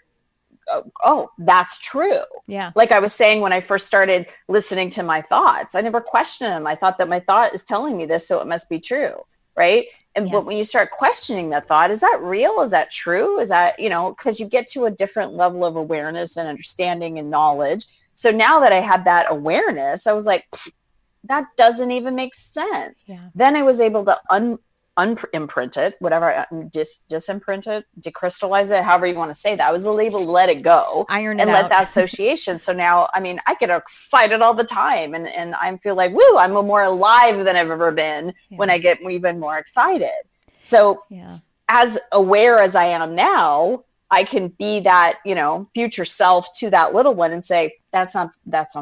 that's true. Yeah. Like I was saying, when I first started listening to my thoughts, I never questioned them. I thought that my thought is telling me this, so it must be true, right? But when you start questioning that thought, is that real? Is that true? Is that, because you get to a different level of awareness and understanding and knowledge. So now that I had that awareness, I was like, that doesn't even make sense. Yeah. Then I was able to unimprint it, whatever, disimprint it, decrystallize it, however you want to say that. I was able to let it go, iron it and out. let that association. So now, I get excited all the time, and I feel like, woo, I'm more alive than I've ever been when I get even more excited. So as aware as I am now, I can be that, future self to that little one and say, that's not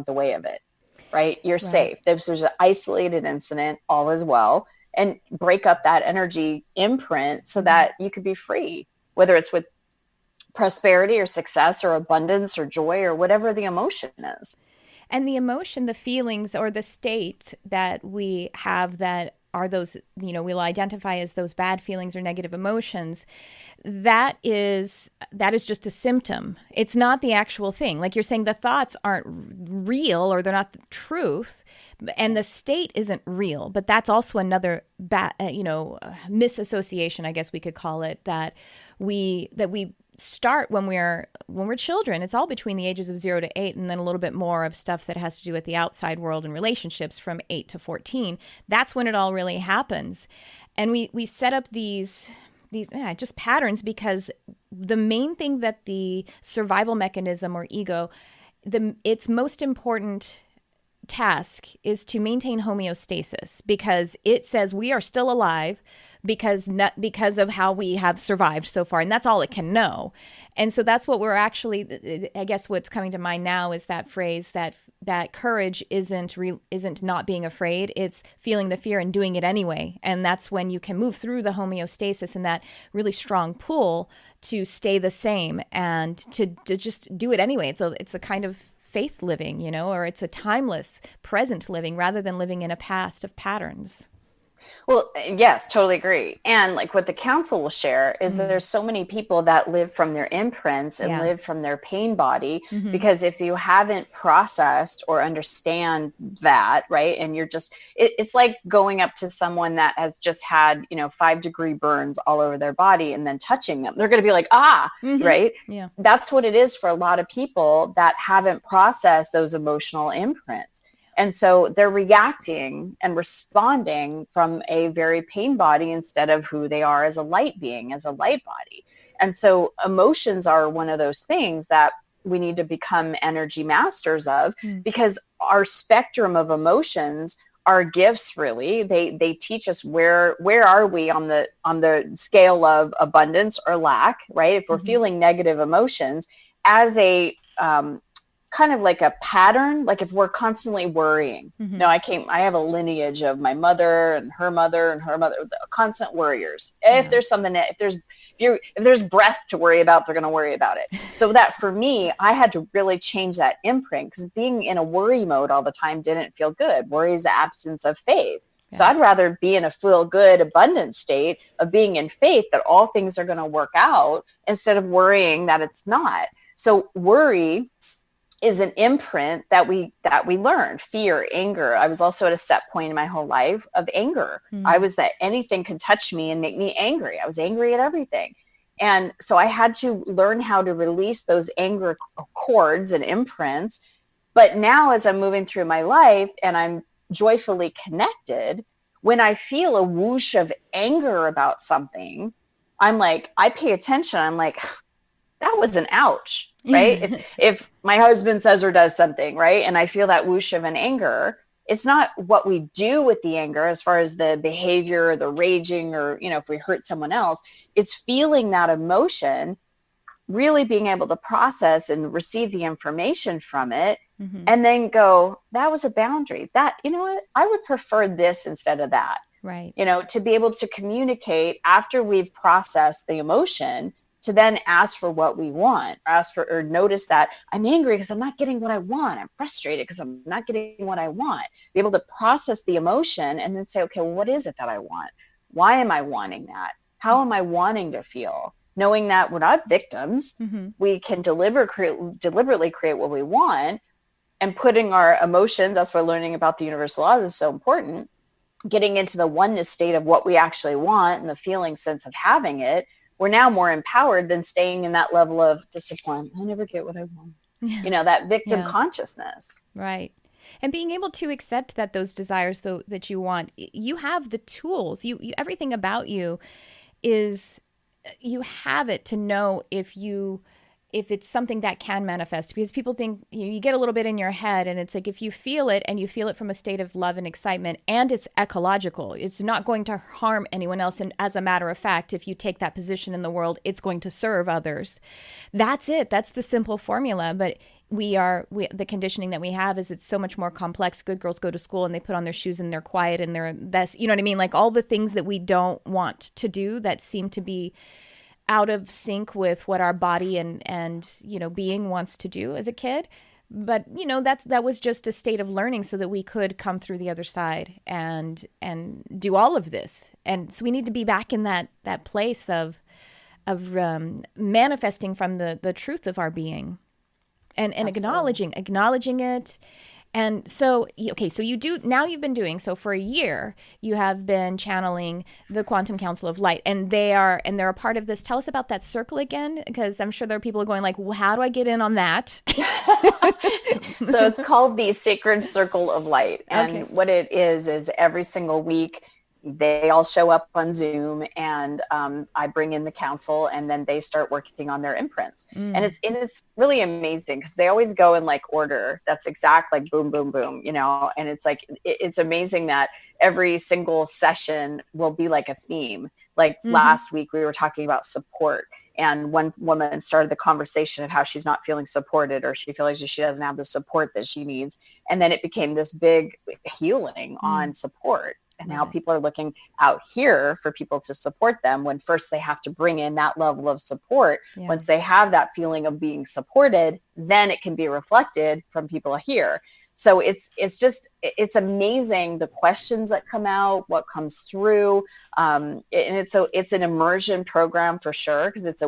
the way of it, right? You're safe. This was an isolated incident, all is well, and break up that energy imprint so that you could be free, whether it's with prosperity or success or abundance or joy or whatever the emotion is. And the emotion, the feelings, or the state that we have that are those, we'll identify as those bad feelings or negative emotions, that is just a symptom. It's not the actual thing. Like you're saying, the thoughts aren't real, or they're not the truth, and the state isn't real. But that's also another misassociation, I guess we could call it, that we start when we're children. It's all between the ages of 0 to 8, and then a little bit more of stuff that has to do with the outside world and relationships from 8 to 14. That's when it all really happens. And we set up these just patterns, because the main thing that the survival mechanism or ego, its most important task is to maintain homeostasis, because it says we are still alive because of how we have survived so far, and that's all it can know. And so that's what we're actually, I guess what's coming to mind now is that phrase that courage isn't not being afraid, it's feeling the fear and doing it anyway. And that's when you can move through the homeostasis and that really strong pull to stay the same and to just do it anyway. It's a kind of faith living, or it's a timeless present living rather than living in a past of patterns. Well, yes, totally agree. And like what the council will share is that there's so many people that live from their imprints and live from their pain body, because if you haven't processed or understand that, right, and you're just, it's like going up to someone that has just had, 5-degree burns all over their body and then touching them, they're going to be like, right? Yeah. That's what it is for a lot of people that haven't processed those emotional imprints. And so they're reacting and responding from a very pain body instead of who they are as a light being, as a light body. And so emotions are one of those things that we need to become energy masters of, because our spectrum of emotions are gifts, really. They teach us where are we on the scale of abundance or lack, right? If we're feeling negative emotions, as a kind of like a pattern, like if we're constantly worrying. Mm-hmm. No, I have a lineage of my mother and her mother and her mother, constant worriers. Yeah. If there's breath to worry about, they're going to worry about it. So that for me, I had to really change that imprint, because being in a worry mode all the time didn't feel good. Worry is the absence of faith. Yeah. So I'd rather be in a feel good, abundant state of being in faith that all things are going to work out, instead of worrying that it's not. So worry is an imprint that we learn. Fear, anger. I was also at a set point in my whole life of anger. Mm-hmm. I was that anything could touch me and make me angry. I was angry at everything. And so I had to learn how to release those anger cords and imprints. But now, as I'm moving through my life and I'm joyfully connected, when I feel a whoosh of anger about something, I'm like, I pay attention. I'm like, that was an ouch. Right? if my husband says or does something, right, and I feel that whoosh of an anger, it's not what we do with the anger as far as the behavior, or the raging, or, if we hurt someone else, it's feeling that emotion, really being able to process and receive the information from it, mm-hmm. and then go, that was a boundary. That, you know what, I would prefer this instead of that. Right. To be able to communicate after we've processed the emotion, to then ask for what we want, or notice that I'm angry because I'm not getting what I want. I'm frustrated because I'm not getting what I want. Be able to process the emotion and then say, okay, well, what is it that I want? Why am I wanting that? How am I wanting to feel? Knowing that we're not victims, mm-hmm. we can deliberately create what we want, and putting our emotions, that's why learning about the universal laws is so important, getting into the oneness state of what we actually want and the feeling sense of having it. We're now more empowered than staying in that level of disappointment. I never get what I want. Yeah. That victim consciousness. Right. And being able to accept that those desires that you want, you have the tools. You everything about you is, you have it to know if it's something that can manifest, because people think you get a little bit in your head, and it's like, if you feel it and you feel it from a state of love and excitement, and it's ecological, it's not going to harm anyone else. And as a matter of fact, if you take that position in the world, it's going to serve others. That's it. That's the simple formula. But the conditioning that we have is, it's so much more complex. Good girls go to school and they put on their shoes and they're quiet and they're best. You know what I mean? Like all the things that we don't want to do that seem to be out of sync with what our body and being wants to do as a kid. But that was just a state of learning so that we could come through the other side and do all of this. And so we need to be back in that place of manifesting from the truth of our being, and acknowledging it. And so, okay, so you've been doing, so for a year, you have been channeling the Quantum Council of Light, and they're a part of this. Tell us about that circle again, because I'm sure there are people going like, well, how do I get in on that? So it's called the Sacred Circle of Light. And what it is every single week, they all show up on Zoom, and I bring in the council, and then they start working on their imprints. And it's really amazing, because they always go in like order. That's exact, like boom, boom, boom, and it's like, it's amazing that every single session will be like a theme. Like last week we were talking about support, and one woman started the conversation of how she's not feeling supported, or she feels like she doesn't have the support that she needs. And then it became this big healing on support. And now people are looking out here for people to support them, when first they have to bring in that level of support. Yeah. Once they have that feeling of being supported, then it can be reflected from people here. So it's amazing, the questions that come out, what comes through. And it's an immersion program for sure, because it's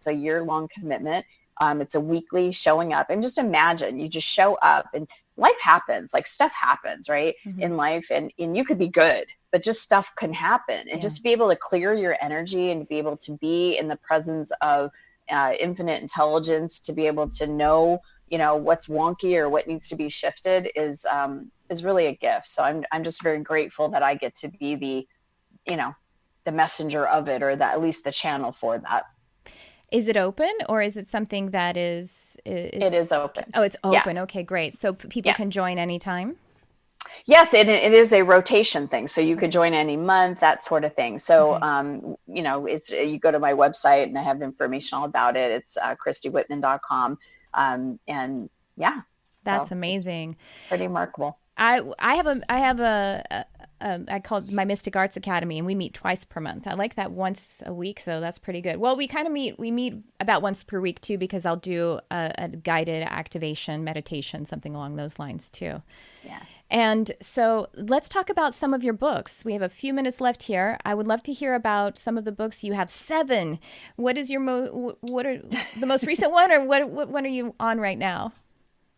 a year-long commitment. It's a weekly showing up, and just imagine you just show up, and life happens, like stuff happens, right? In life, and you could be good, but just stuff can happen. And just to be able to clear your energy and be able to be in the presence of infinite intelligence, to be able to know, what's wonky or what needs to be shifted is really a gift. So I'm just very grateful that I get to be the messenger of it, or that at least the channel for that. Is it open, or is it something that is It is open. Oh, it's open. Yeah. Okay, great. So people Yeah. can join anytime? Yes, it is a rotation thing. So you could join any month, that sort of thing. So you go to my website and I have information all about it. It's ChristyWhitman.com. And yeah, that's amazing. Pretty remarkable. I have a I call it my Mystic Arts Academy, and we meet twice per month. I like that once a week, though. That's pretty good. Well, we meet about once per week too, because I'll do a guided activation meditation, something along those lines too. Yeah. And so let's talk about some of your books. We have a few minutes left here. I would love to hear about some of the books. You have 7. What is your what are the most recent one, or what one are you on right now?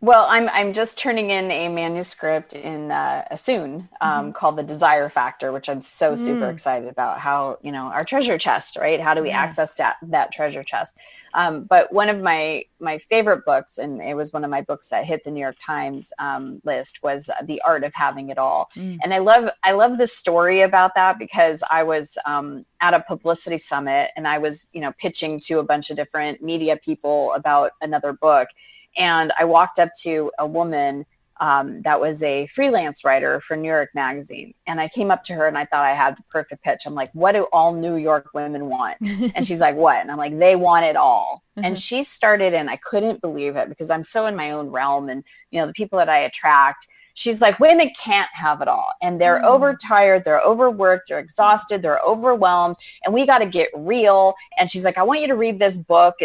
Well, I'm just turning in a manuscript in soon called The Desire Factor, which I'm so super excited about. How, our treasure chest, right? How do we access that treasure chest? But one of my favorite books, and it was one of my books that hit the New York Times list, was The Art of Having It All. And I love the story about that, because I was at a publicity summit, and I was, pitching to a bunch of different media people about another book. And I walked up to a woman that was a freelance writer for New York Magazine. And I came up to her and I thought I had the perfect pitch. I'm like, what do all New York women want? And she's like, what? And I'm like, they want it all. And she started, and I couldn't believe it, because I'm so in my own realm, and, the people that I attract, she's like, women can't have it all. And they're overtired, they're overworked, they're exhausted, they're overwhelmed, and we got to get real. And she's like, I want you to read this book.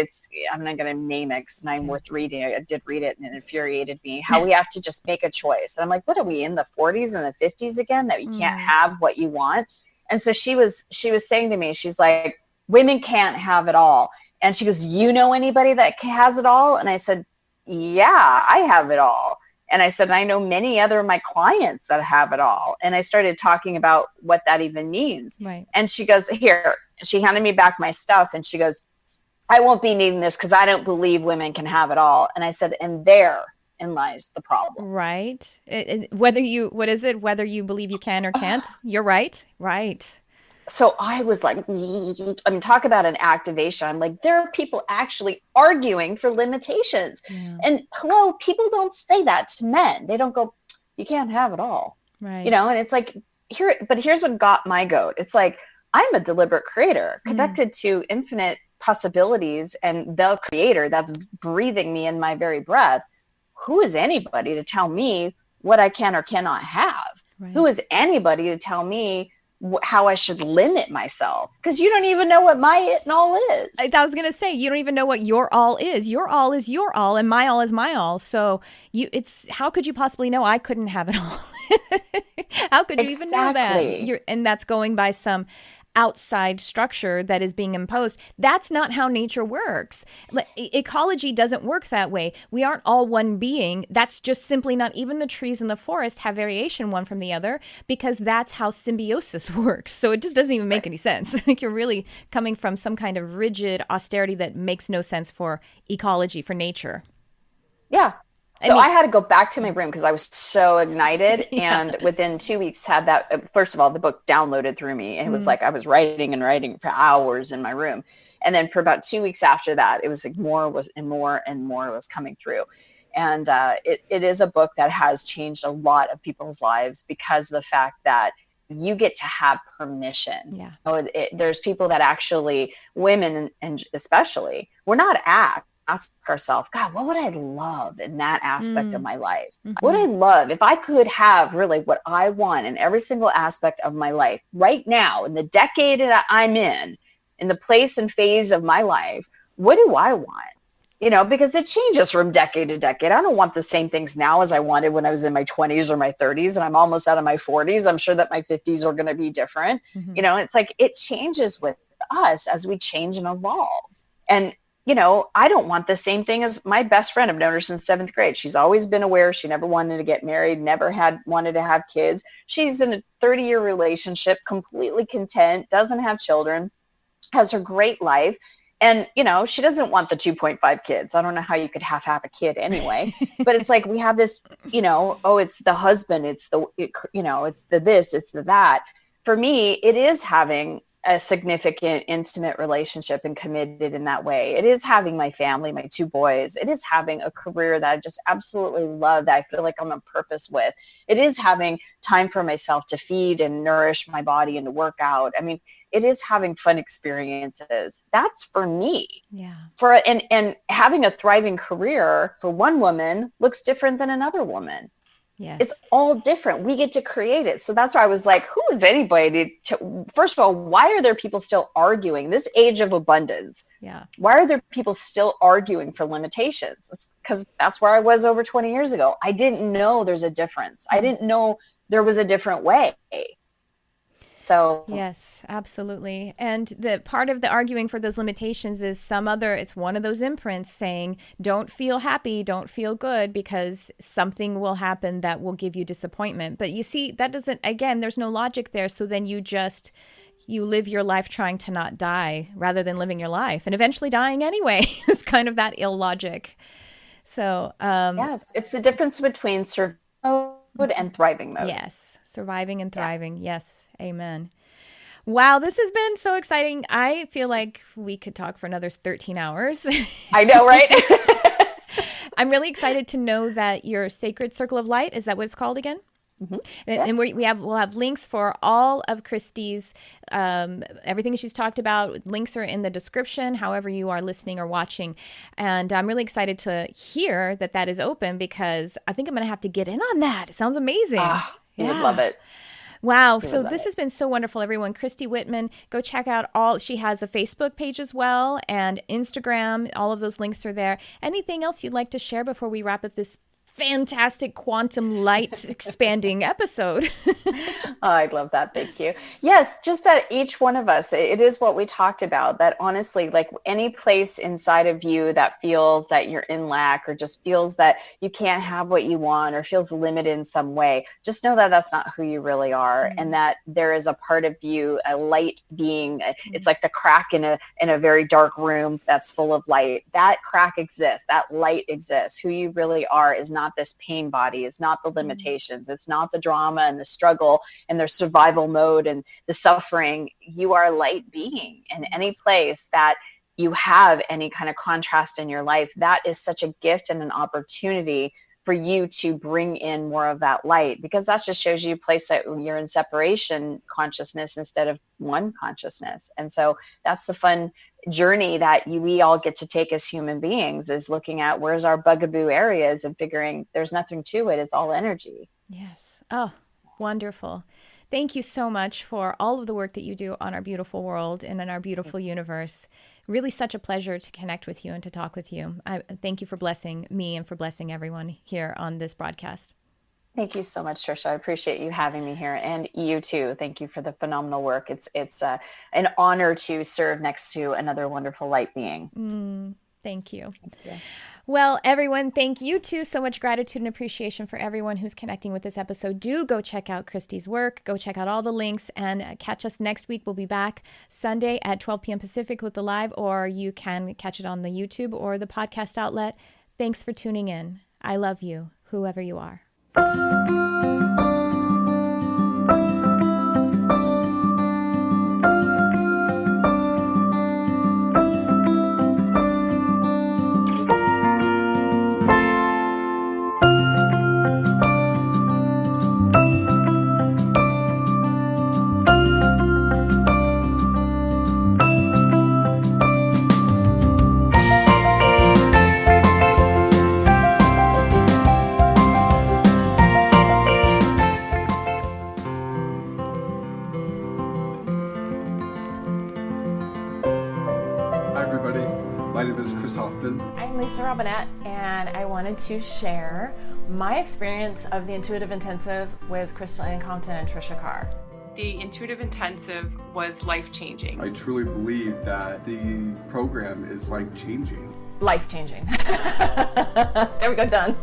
I'm not going to name it because it's not worth reading. I did read it, and it infuriated me, how we have to just make a choice. And I'm like, what are we in the 40s and the 50s again, that you can't have what you want? And so she was saying to me, she's like, women can't have it all. And she goes, you know anybody that has it all? And I said, yeah, I have it all. And I said, I know many other of my clients that have it all. And I started talking about what that even means. Right. And she goes, here, she handed me back my stuff. And she goes, I won't be needing this because I don't believe women can have it all. And I said, and therein lies the problem. Right. Whether you believe you can or can't, you're right. Right. So I was like, talk about an activation. I'm like, there are people actually arguing for limitations. Yeah. And hello, people don't say that to men. They don't go, you can't have it all. Right. And it's like, here's what got my goat. It's like, I'm a deliberate creator connected to infinite possibilities and the creator that's breathing me in my very breath. Who is anybody to tell me what I can or cannot have? Right. Who is anybody to tell me how I should limit myself? Because you don't even know what my it and all is. I was going to say, you don't even know what your all is. Your all is your all, and my all is my all. So how could you possibly know I couldn't have it all? How could you even know that? And that's going by some outside structure that is being imposed. That's not how nature works. Ecology doesn't work that way. We aren't all one being. That's just simply not. Even the trees in the forest have variation one from the other, because that's how symbiosis works. So it just doesn't even make any sense. Like, you're really coming from some kind of rigid austerity that makes no sense for ecology, for nature. Yeah. So I had to go back to my room because I was so ignited. Yeah. And within 2 weeks had that, first of all, the book downloaded through me. And it was like, I was writing for hours in my room. And then for about 2 weeks after that, it was like more was coming through. And it is a book that has changed a lot of people's lives, because of the fact that you get to have permission. Yeah. There's people that actually, women and especially, we're not ask ourselves, God, what would I love in that aspect of my life? Mm-hmm. What would I love if I could have really what I want in every single aspect of my life right now, in the decade that I'm in the place and phase of my life? What do I want? Because it changes from decade to decade. I don't want the same things now as I wanted when I was in my 20s or my 30s, and I'm almost out of my 40s. I'm sure that my 50s are going to be different. Mm-hmm. It's like it changes with us as we change and evolve. And I don't want the same thing as my best friend. I've known her since 7th grade. She's always been aware. She never wanted to get married, never wanted to have kids. She's in a 30-year relationship, completely content, doesn't have children, has her great life. And, she doesn't want the 2.5 kids. I don't know how you could have a kid anyway, but it's like, we have this, it's the husband, it's the this, it's the that. For me, it is having a significant, intimate relationship and committed in that way. It is having my family, my 2 boys. It is having a career that I just absolutely love, that I feel like I'm on purpose with. It is having time for myself to feed and nourish my body and to work out. I mean, it is having fun experiences. That's for me. Yeah. And having a thriving career for one woman looks different than another woman. Yes. It's all different. We get to create it. So that's why I was like, who is anybody to, first of all, why are there people still arguing this age of abundance? Yeah. Why are there people still arguing for limitations? It's because that's where I was over 20 years ago. I didn't know there's a difference. I didn't know there was a different way. So yes, absolutely. And the part of the arguing for those limitations is it's one of those imprints saying, don't feel happy, don't feel good, because something will happen that will give you disappointment. But you see, that doesn't, again, there's no logic there. So then you live your life trying to not die rather than living your life and eventually dying anyway. It's kind of that illogic. So, yes, it's the difference between survival mode and thriving mode. Yes, surviving and thriving. Yeah. Yes, amen. Wow, this has been so exciting. I feel like we could talk for another 13 hours. I know, right? I'm really excited to know that your Sacred Circle of Light, is that what it's called again? Mm-hmm. And we'll have links for all of Christy's, everything she's talked about. Links are in the description, however you are listening or watching. And I'm really excited to hear that is open, because I think I'm going to have to get in on that. It sounds amazing. You would love it. Wow. So this has been so wonderful, everyone. Christy Whitman, go check out she has a Facebook page as well, and Instagram. All of those links are there. Anything else you'd like to share before we wrap up this fantastic quantum light expanding episode? I'd love that. Thank you. Yes, just that each one of us, it is what we talked about, that honestly, like any place inside of you that feels that you're in lack, or just feels that you can't have what you want, or feels limited in some way, just know that that's not who you really are. Mm-hmm. And that there is a part of you, a light being. Mm-hmm. It's like the crack in a very dark room that's full of light. That crack exists. That light exists. Who you really are is not this pain body, is not the limitations. It's not the drama and the struggle and their survival mode and the suffering. You are a light being, and any place that you have any kind of contrast in your life, that is such a gift and an opportunity for you to bring in more of that light, because that just shows you a place that you're in separation consciousness instead of one consciousness. And so that's the fun journey that we all get to take as human beings, is looking at where's our bugaboo areas and figuring there's nothing to it. It's all energy. Yes. Oh, wonderful. Thank you so much for all of the work that you do on our beautiful world and in our beautiful universe. Really such a pleasure to connect with you and to talk with you. I thank you for blessing me and for blessing everyone here on this broadcast. Thank you so much, Tricia. I appreciate you having me here, and you too. Thank you for the phenomenal work. It's an honor to serve next to another wonderful light being. Thank you. Thank you. Well, everyone, thank you too. So much gratitude and appreciation for everyone who's connecting with this episode. Do go check out Christy's work. Go check out all the links, and catch us next week. We'll be back Sunday at 12 p.m. Pacific with the live, or you can catch it on the YouTube or the podcast outlet. Thanks for tuning in. I love you, whoever you are. I'm Lisa Robinette, and I wanted to share my experience of the Intuitive Intensive with Crystal Ann Compton and Tricia Carr. The Intuitive Intensive was life-changing. I truly believe that the program is life-changing. Life-changing. There we go, done.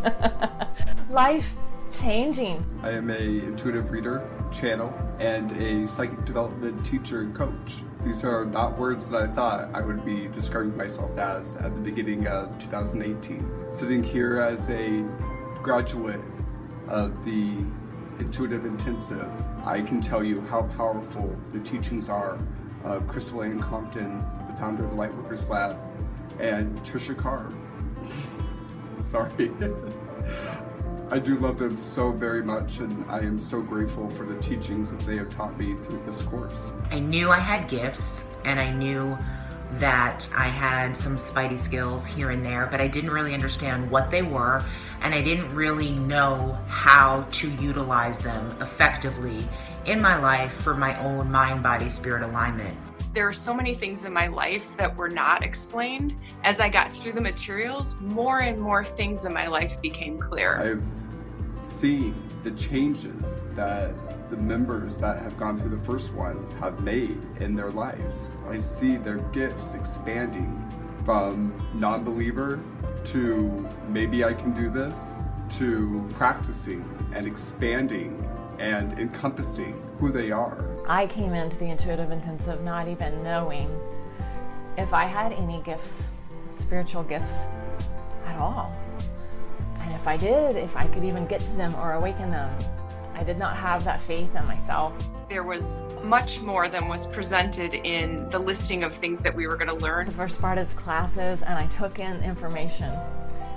Life-changing. I am a intuitive reader, channel, and a psychic development teacher and coach. These are not words that I thought I would be describing myself as at the beginning of 2018. Sitting here as a graduate of the Intuitive Intensive, I can tell you how powerful the teachings are Crystal Ann Compton, the founder of the Lightworkers Lab, and Tricia Carr. Sorry. I do love them so very much, and I am so grateful for the teachings that they have taught me through this course. I knew I had gifts, and I knew that I had some spidey skills here and there, but I didn't really understand what they were, and I didn't really know how to utilize them effectively in my life for my own mind, body, spirit alignment. There are so many things in my life that were not explained. As I got through the materials, more and more things in my life became clear. I've seen the changes that the members that have gone through the first one have made in their lives. I see their gifts expanding from non-believer to maybe I can do this, to practicing and expanding and encompassing who they are. I came into the Intuitive Intensive not even knowing if I had any gifts, spiritual gifts at all. And if I did, if I could even get to them or awaken them. I did not have that faith in myself. There was much more than was presented in the listing of things that we were going to learn. The first part is classes, and I took in information.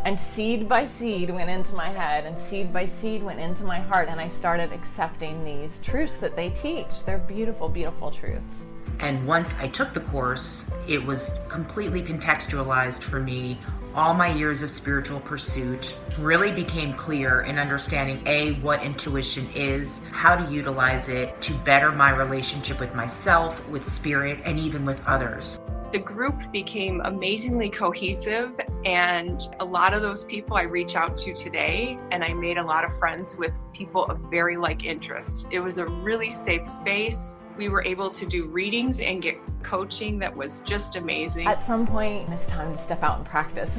And seed by seed went into my head, and seed by seed went into my heart, and I started accepting these truths that they teach. They're beautiful, beautiful truths. And once I took the course, it was completely contextualized for me. All my years of spiritual pursuit really became clear in understanding A, what intuition is, how to utilize it to better my relationship with myself, with spirit, and even with others. The group became amazingly cohesive, and a lot of those people I reach out to today, and I made a lot of friends with people of very like interest. It was a really safe space. We were able to do readings and get coaching that was just amazing. At some point, it's time to step out and practice.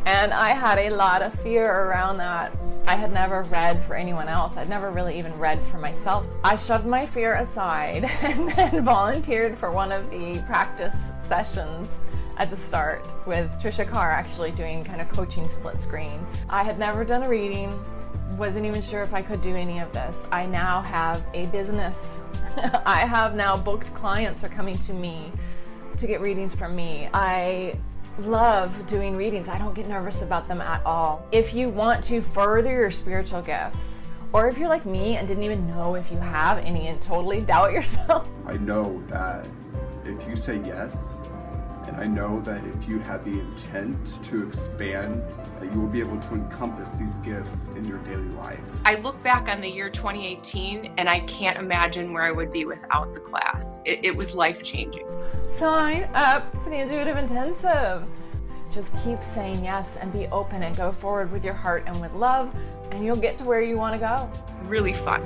And I had a lot of fear around that. I had never read for anyone else. I'd never really even read for myself. I shoved my fear aside and volunteered for one of the practice sessions at the start with Tricia Carr, actually doing kind of coaching split screen. I had never done a reading. Wasn't even sure if I could do any of this. I now have a business. I have now booked clients are coming to me to get readings from me. I love doing readings. I don't get nervous about them at all. If you want to further your spiritual gifts, or if you're like me and didn't even know if you have any and totally doubt yourself. I know that if you say yes, and I know that if you have the intent to expand, that you will be able to encompass these gifts in your daily life. I look back on the year 2018 and I can't imagine where I would be without the class. It was life-changing. Sign up for the Intuitive Intensive. Just keep saying yes and be open and go forward with your heart and with love, and you'll get to where you want to go. Really fun.